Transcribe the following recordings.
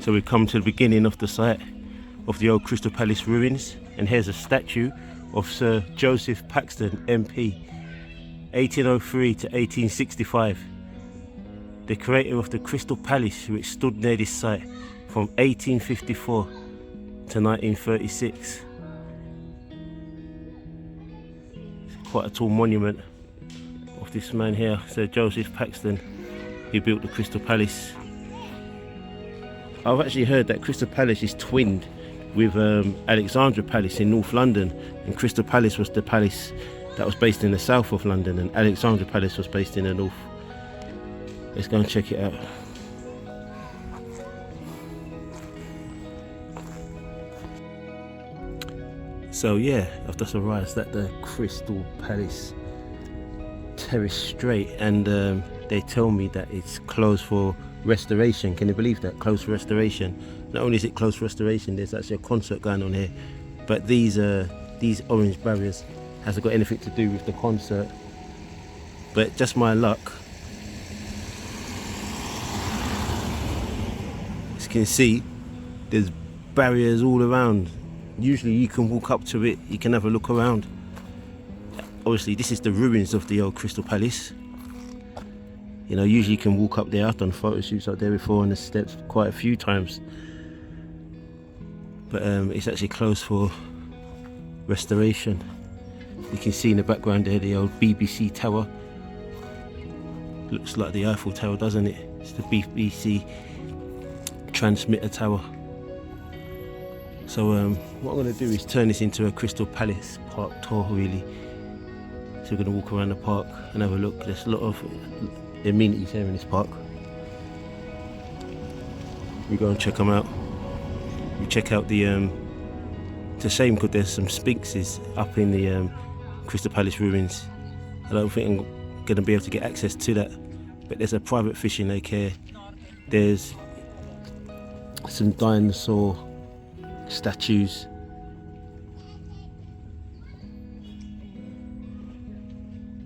So we've come to the beginning of the site of the old Crystal Palace ruins, and here's a statue of Sir Joseph Paxton, MP, 1803 to 1865, the creator of the Crystal Palace, which stood near this site from 1854 to 1936. It's quite a tall monument of this man here, Sir Joseph Paxton, who built the Crystal Palace. I've actually heard that Crystal Palace is twinned with Alexandra Palace in North London, and Crystal Palace was the palace that was based in the south of London, and Alexandra Palace was based in the north. Let's go and check it out. So yeah, I've just arrived at the Crystal Palace Terrace Straight, and they tell me that it's closed for restoration. Can you believe that? Closed for restoration. Not only is it closed for restoration, there's actually a concert going on here, but these orange barriers hasn't got anything to do with the concert. But just my luck, as you can see, there's barriers all around. Usually you can walk up to it, you can have a look around. Obviously this is the ruins of the old Crystal Palace. You know, usually you can walk up there. I've done photo shoots up there before on the steps quite a few times. But it's actually closed for restoration. You can see in the background there the old BBC tower. Looks like the Eiffel Tower, doesn't it? It's the BBC transmitter tower. So what I'm going to do is turn this into a Crystal Palace park tour, really. So we're going to walk around the park and have a look. There's a lot of amenities here in this park. We go and check them out. We check out the it's a shame because there's some sphinxes up in the Crystal Palace ruins. I don't think I'm going to be able to get access to that, but there's a private fishing lake here. There's some dinosaur statues.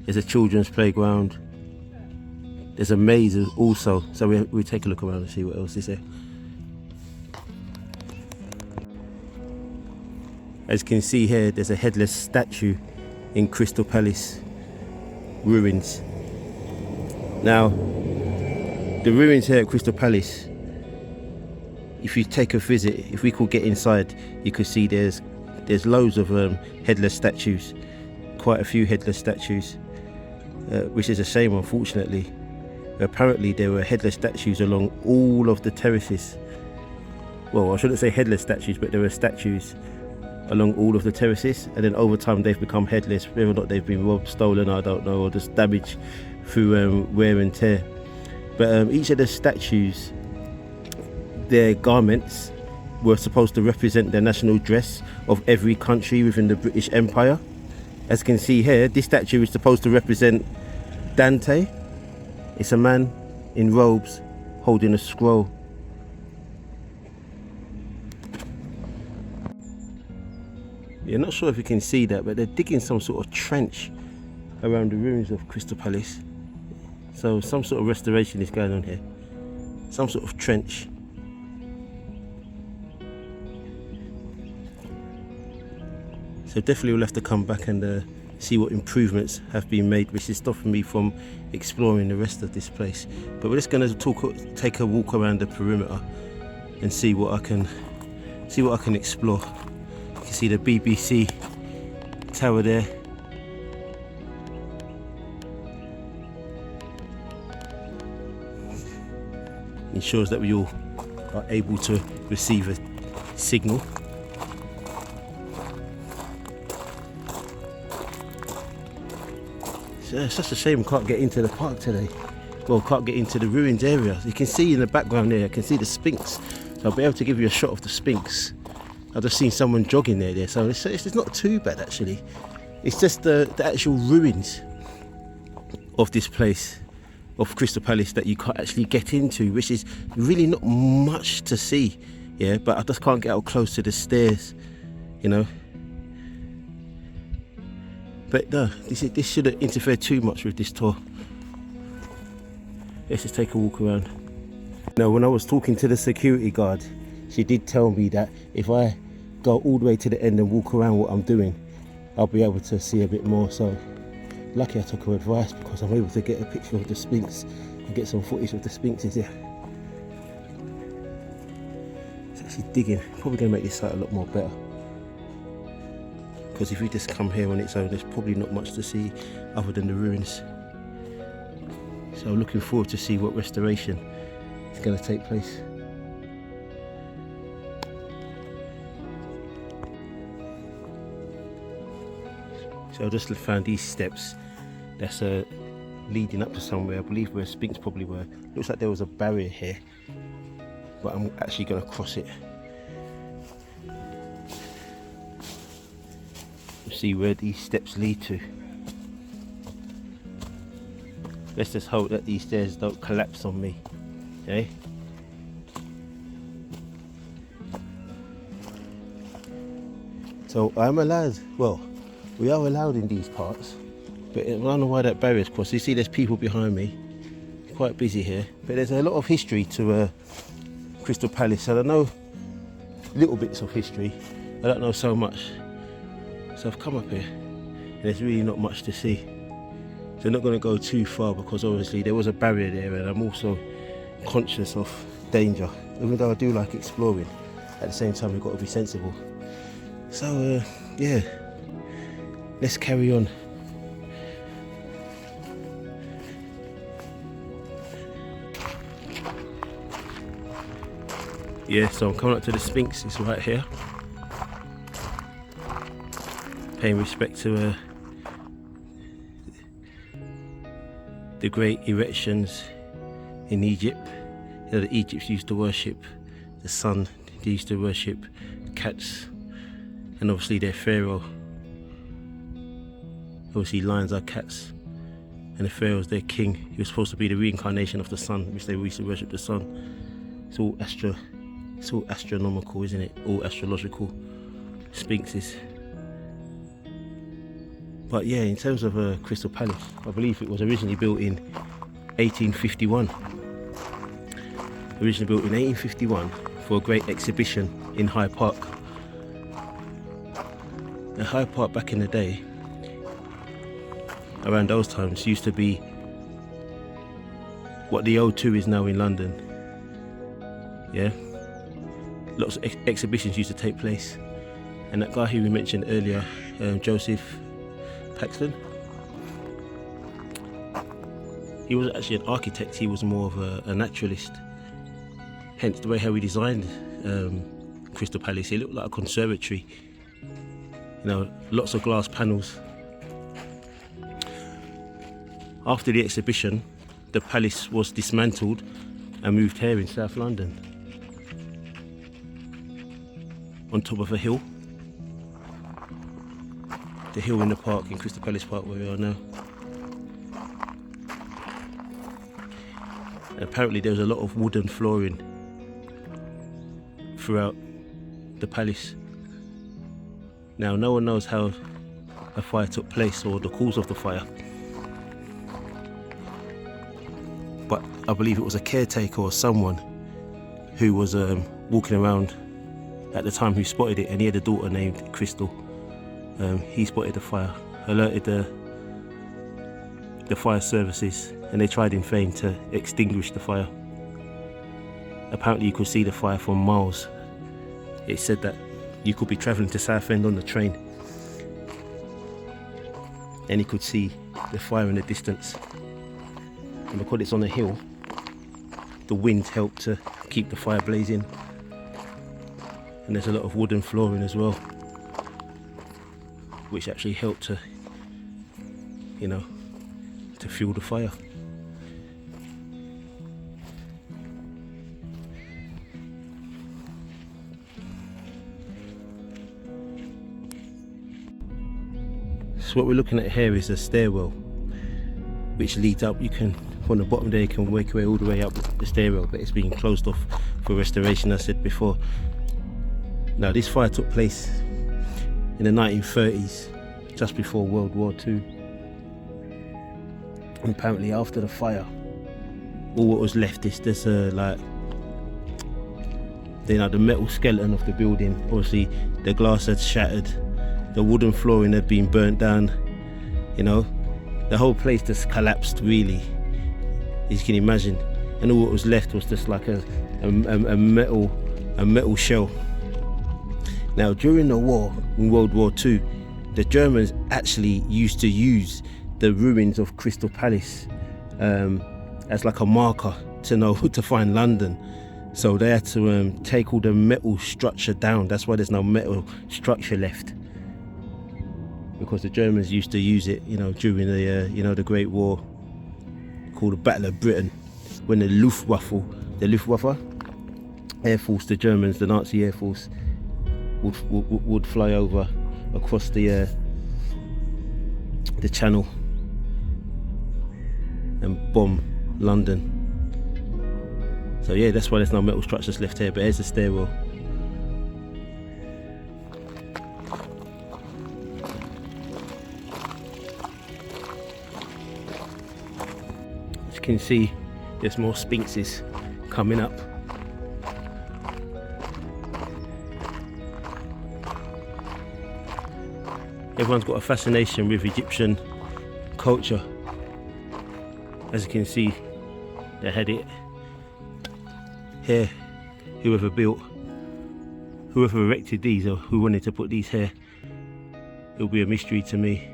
There's a children's playground. There's a maze also, so we take a look around and see what else is there. As you can see here, there's a headless statue in Crystal Palace ruins. Now, the ruins here at Crystal Palace, if you take a visit, if we could get inside, you could see there's loads of headless statues, quite a few headless statues, which is a shame, unfortunately. Apparently there were headless statues along all of the terraces. Well, I shouldn't say headless statues, but there were statues along all of the terraces, and then over time they've become headless. Whether or not they've been robbed, stolen, I don't know, or just damaged through wear and tear. But each of the statues, their garments were supposed to represent the national dress of every country within the British Empire. As you can see here, this statue is supposed to represent Dante. It's a man in robes holding a scroll. You're not sure if you can see that, but they're digging some sort of trench around the ruins of Crystal Palace. So some sort of restoration is going on here. Some sort of trench. So definitely we'll have to come back and see what improvements have been made, which is stopping me from exploring the rest of this place. But we're just going to take a walk around the perimeter and see what I can explore. You can see the BBC tower there. Ensures that we all are able to receive a signal. It's such a shame we can't get into the park today. Well, can't get into the ruins area. You can see in the background there, I can see the Sphinx. So I'll be able to give you a shot of the Sphinx. I've just seen someone jogging there, so it's not too bad actually. It's just the actual ruins of this place, of Crystal Palace, that you can't actually get into, which is really not much to see. Yeah, but I just can't get out close to the stairs, you know. But no, this shouldn't interfere too much with this tour. Let's just take a walk around. Now, when I was talking to the security guard, she did tell me that if I go all the way to the end and walk around what I'm doing, I'll be able to see a bit more. So lucky I took her advice, because I'm able to get a picture of the Sphinx and get some footage of the Sphinxes here. It's actually digging. Probably going to make this site a lot more better, because if you just come here on its own, there's probably not much to see other than the ruins. So I'm looking forward to see what restoration is going to take place. So I just found these steps that's leading up to somewhere, I believe where Sphinx probably were. Looks like there was a barrier here, but I'm actually going to cross it. See where these steps lead to. Let's just hope that these stairs don't collapse on me, okay? So I'm allowed, well, we are allowed in these parts, but I don't know why that barrier's crossed. You see there's people behind me. It's quite busy here, but there's a lot of history to Crystal Palace, and I know little bits of history. I don't know so much. So I've come up here and there's really not much to see. So I'm not going to go too far, because obviously there was a barrier there, and I'm also conscious of danger. Even though I do like exploring, at the same time we've got to be sensible. So yeah, let's carry on. Yeah, so I'm coming up to the Sphinx. It's right here. Paying respect to the great erections in Egypt. You know, the Egypts used to worship the sun. They used to worship cats, and obviously their pharaoh. Obviously lions are cats, and the pharaoh's their king. He was supposed to be the reincarnation of the sun, which they used to worship the sun. It's all astronomical, isn't it? All astrological sphinxes. But yeah, in terms of Crystal Palace, I believe it was originally built in 1851. Originally built in 1851 for a great exhibition in Hyde Park. Now, Hyde Park back in the day, around those times, used to be what the O2 is now in London. Yeah, lots of exhibitions used to take place, and that guy who we mentioned earlier, Joseph Paxton, he wasn't actually an architect, he was more of a naturalist. Hence the way how he designed Crystal Palace. It looked like a conservatory, you know, lots of glass panels. After the exhibition, the palace was dismantled and moved here in South London, on top of a hill. The hill in the park, in Crystal Palace Park, where we are now. And apparently there was a lot of wooden flooring throughout the palace. Now, no one knows how a fire took place or the cause of the fire, but I believe it was a caretaker or someone who was walking around at the time who spotted it, and he had a daughter named Crystal. He spotted the fire, alerted the fire services, and they tried in vain to extinguish the fire. Apparently you could see the fire from miles. It said that you could be travelling to Southend on the train and you could see the fire in the distance. And because it's on a hill, the wind helped to keep the fire blazing. And there's a lot of wooden flooring as well, which actually helped to, you know, to fuel the fire. So what we're looking at here is a stairwell which leads up. You can, from the bottom there, you can work your way all the way up the stairwell, but it's been closed off for restoration, as I said before. Now, this fire took place in the 1930s, just before World War II. And apparently after the fire, all what was left is there's like you know, the metal skeleton of the building. Obviously the glass had shattered, the wooden flooring had been burnt down, you know, the whole place just collapsed really, as you can imagine, and all that was left was just like a metal shell. Now during the war, in World War II, the Germans actually used to use the ruins of Crystal Palace as like a marker to know to find London. So they had to take all the metal structure down. That's why there's no metal structure left, because the Germans used to use it, you know, during the you know, the Great War called the Battle of Britain, when the Luftwaffe Air Force, the Germans, the Nazi Air Force, would fly over across the Channel and bomb London. So yeah, that's why there's no metal structures left here. But here's the stairwell. As you can see, there's more sphinxes coming up. Everyone's got a fascination with Egyptian culture. As you can see, they had it here. Whoever erected these, or who wanted to put these here, it'll be a mystery to me.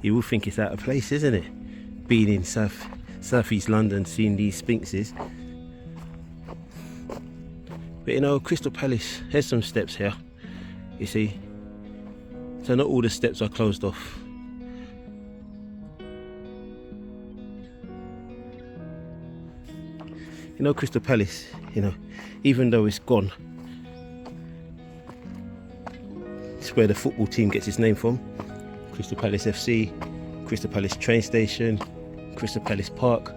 You will think it's out of place, isn't it? Being in southeast London, seeing these sphinxes. But you know, Crystal Palace, here's some steps here, you see. So not all the steps are closed off. You know, Crystal Palace, you know, even though it's gone, it's where the football team gets its name from. Crystal Palace FC, Crystal Palace train station, Crystal Palace Park.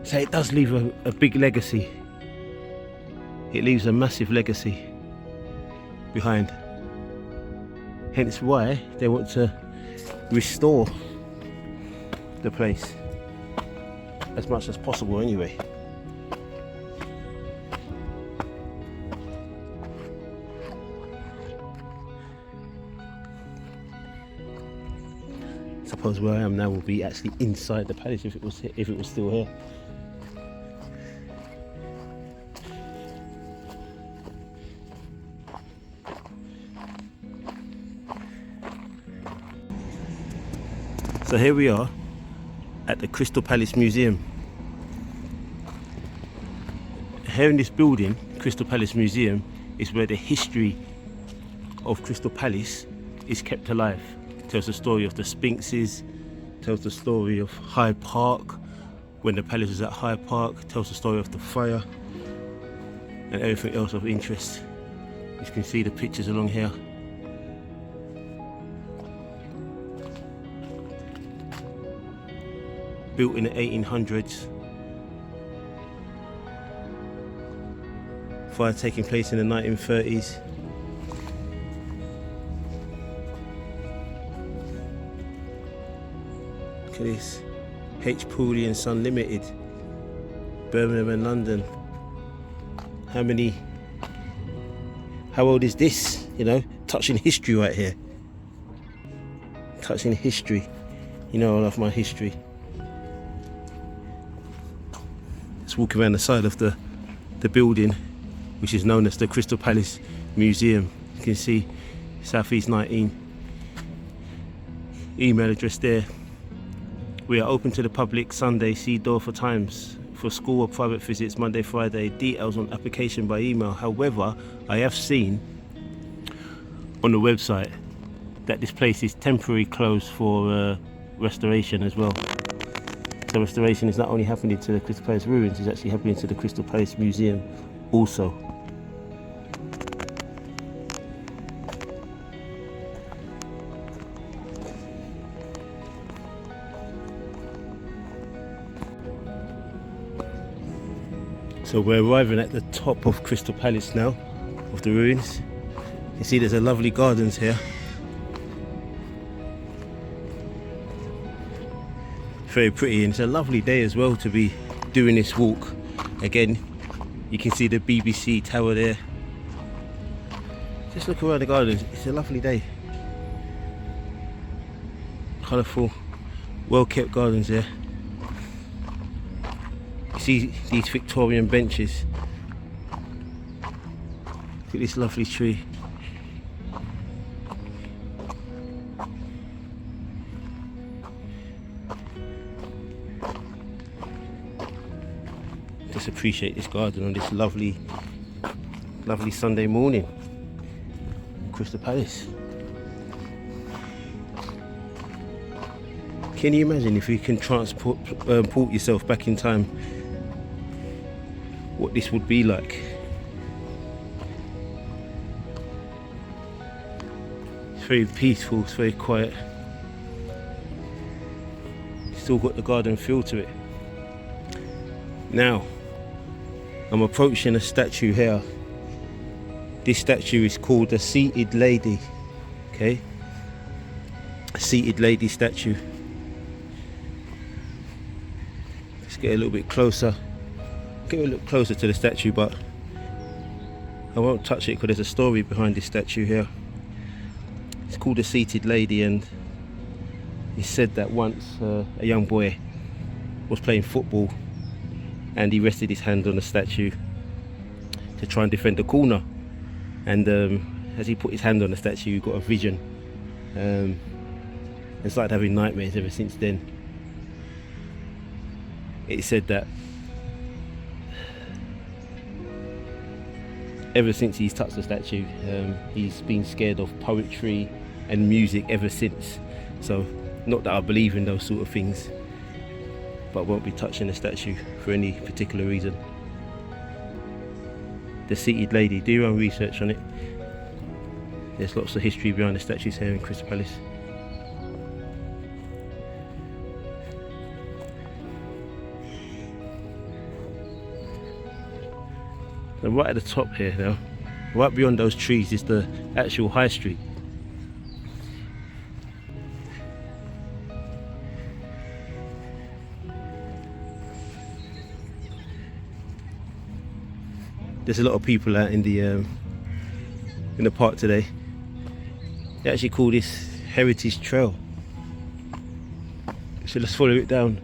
So it does leave a big legacy. It leaves a massive legacy behind. Hence why they want to restore the place as much as possible anyway. Suppose where I am now will be actually inside the palace if it was still here. So here we are at the Crystal Palace Museum. Here in this building, Crystal Palace Museum, is where the history of Crystal Palace is kept alive. It tells the story of the Sphinxes, tells the story of Hyde Park, when the palace was at Hyde Park, tells the story of the fire and everything else of interest. You can see the pictures along here. Built in the 1800s. Fire taking place in the 1930s. Look at this. H. Pooley and Son Limited. Birmingham and London. How old is this? You know, touching history right here. Touching history. You know I love my history. Let's walk around the side of the building, which is known as the Crystal Palace Museum. You can see Southeast 19. Email address there. We are open to the public Sunday. See door for times. For school or private visits, Monday, Friday. Details on application by email. However, I have seen on the website that this place is temporarily closed for restoration as well. So restoration is not only happening to the Crystal Palace ruins, it's actually happening to the Crystal Palace Museum also. So we're arriving at the top of Crystal Palace now, of the ruins. You see there's a lovely gardens here. Very pretty, and it's a lovely day as well to be doing this walk. Again, you can see the BBC tower there. Just look around the gardens. It's a lovely day. Colourful, well kept gardens there. You see these Victorian benches. Look at this lovely tree. Just appreciate this garden on this lovely Sunday morning in Crystal Palace. Can you imagine if you can transport yourself back in time, what this would be like? It's very peaceful, it's very quiet. Still got the garden feel to it. Now, I'm approaching a statue here. This statue is called the Seated Lady. Okay? A Seated Lady statue. Let's get a little bit closer. Get a little closer to the statue, but I won't touch it because there's a story behind this statue here. It's called the Seated Lady, and it's said that once a young boy was playing football and he rested his hand on the statue to try and defend the corner, and as he put his hand on the statue, he got a vision and started having nightmares ever since then. It said that ever since he's touched the statue, he's been scared of poetry and music ever since. So, not that I believe in those sort of things, but won't be touching the statue for any particular reason. The Seated Lady, do your own research on it. There's lots of history behind the statues here in Crystal Palace. And right at the top here now, right beyond those trees, is the actual high street. There's a lot of people out in the park today. They actually call this Heritage Trail. So let's follow it down.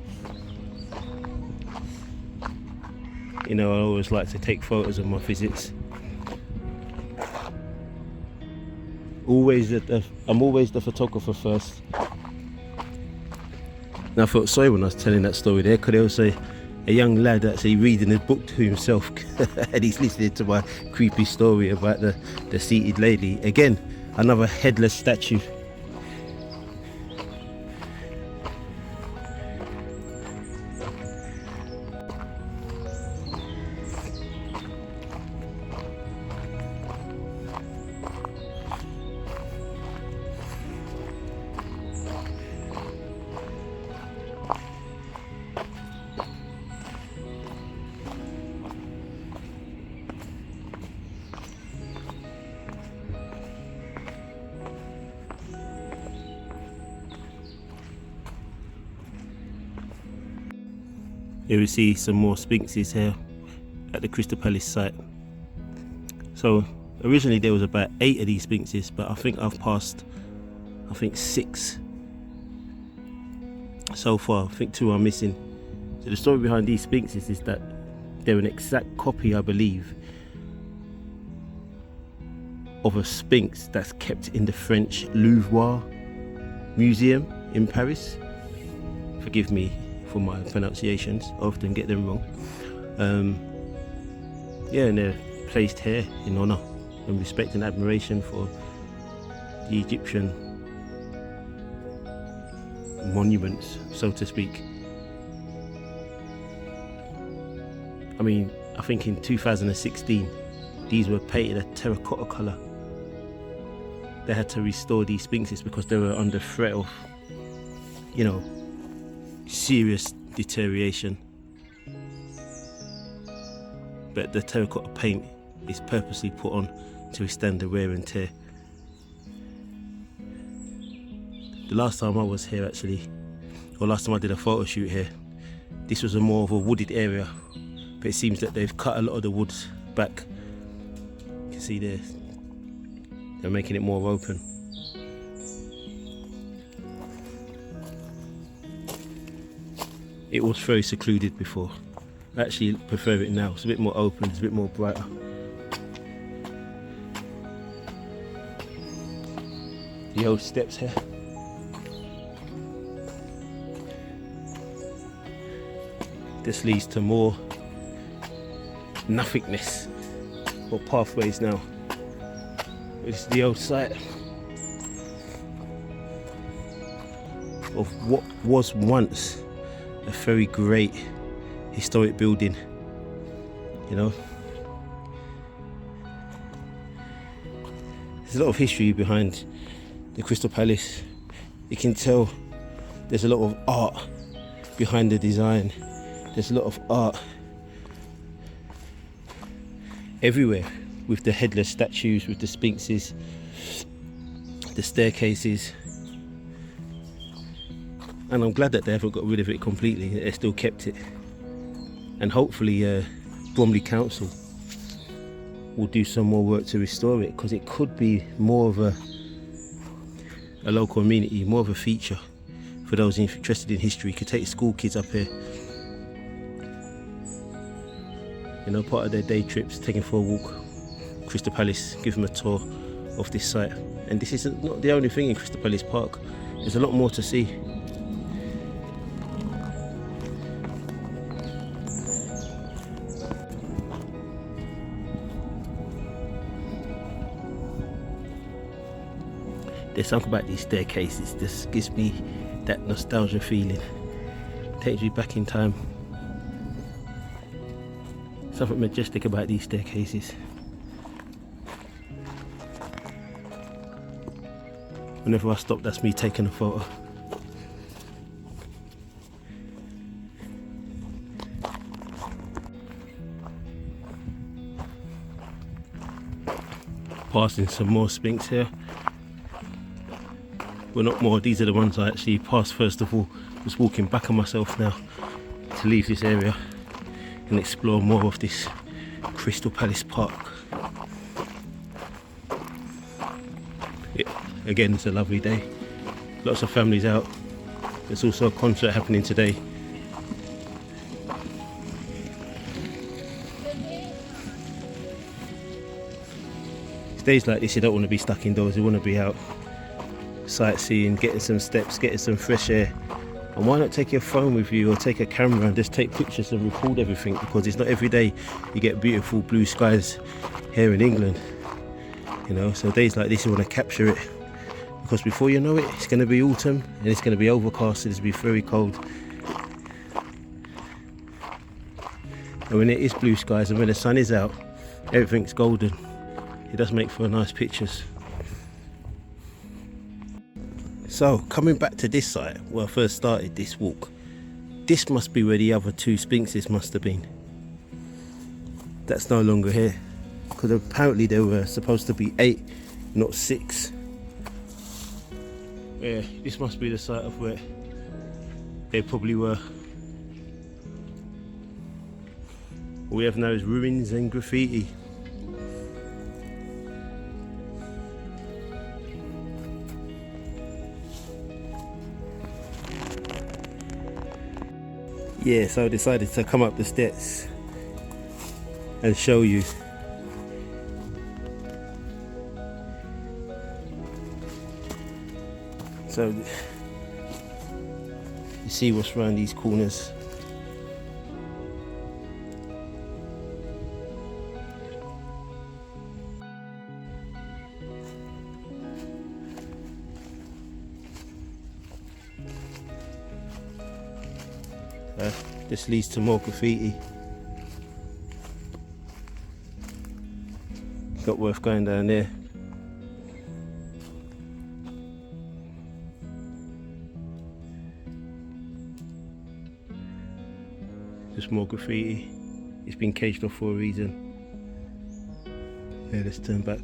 You know, I always like to take photos of my visits. I'm always the photographer first. And I felt sorry when I was telling that story there, because there was a young lad actually reading a book to himself and he's listening to my creepy story about the Seated Lady. Again, another headless statue. Here we see some more sphinxes here at the Crystal Palace site. So originally there was about 8 of these sphinxes, but I think I've passed 6 so far. I think 2 are missing. So the story behind these sphinxes is that they're an exact copy, I believe, of a sphinx that's kept in the French Louvre Museum in Paris. Forgive me for my pronunciations, I often get them wrong. Yeah, and they're placed here in honour and respect and admiration for the Egyptian monuments, so to speak. I mean, I think in 2016 these were painted a terracotta colour. They had to restore these sphinxes because they were under threat of, you know, serious deterioration. But the terracotta paint is purposely put on to withstand the wear and tear. The last time I was here actually, or last time I did a photo shoot here, this was a more of a wooded area, but it seems that they've cut a lot of the woods back. You can see there, they're making it more open. It was very secluded before. I actually prefer it now. It's a bit more open, it's a bit more brighter. The old steps here. This leads to more nothingness, or pathways now. This is the old site of what was once a very great historic building, you know. There's a lot of history behind the Crystal Palace. You can tell there's a lot of art behind the design. There's a lot of art everywhere, with the headless statues, with the sphinxes, the staircases. And I'm glad that they haven't got rid of it completely, that they still kept it. And hopefully Bromley Council will do some more work to restore it, because it could be more of a local amenity, more of a feature for those interested in history. You could take school kids up here, you know, part of their day trips, taking for a walk, Crystal Palace, give them a tour of this site. And this is not the only thing in Crystal Palace Park, there's a lot more to see. There's something about these staircases, this gives me that nostalgia feeling, takes me back in time. Something majestic about these staircases. Whenever I stop, that's me taking a photo. Passing some more sphinx here. Well, not more, these are the ones I actually passed first of all. Just walking back on myself now to leave this area and explore more of this Crystal Palace Park. Yeah, again, it's a lovely day. Lots of families out. There's also a concert happening today. It's days like this, you don't want to be stuck indoors, you want to be out sightseeing, getting some steps, getting some fresh air. And why not take your phone with you, or take a camera and just take pictures and record everything, because it's not every day you get beautiful blue skies here in England, you know. So days like this you want to capture it, because before you know it, it's going to be autumn and it's going to be overcast and it's going to be very cold. And when it is blue skies and when the sun is out, everything's golden. It does make for nice pictures. So coming back to this site where I first started this walk, this must be where the other two sphinxes must have been. That's no longer here, because apparently there were supposed to be 8, not 6. Yeah, this must be the site of where they probably were. All we have now is ruins and graffiti. Yeah, so I decided to come up the steps and show you. So you see what's around these corners. This leads to more graffiti. Not worth going down there. Just more graffiti. It's been caged off for a reason. Yeah, let's turn back.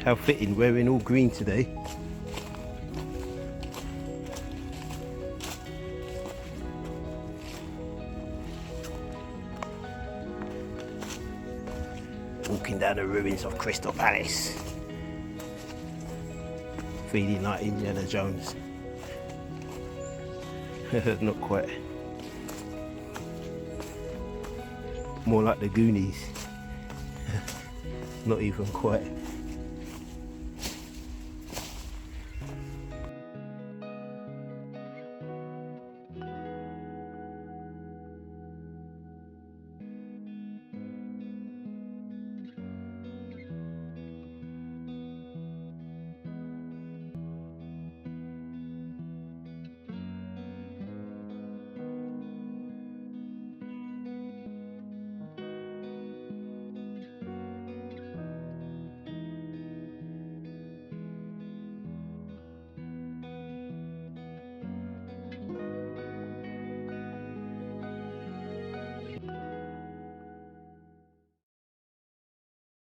How fitting, wearing all green today. Walking down the ruins of Crystal Palace. Feeling like Indiana Jones. Not quite. More like the Goonies. Not even quite.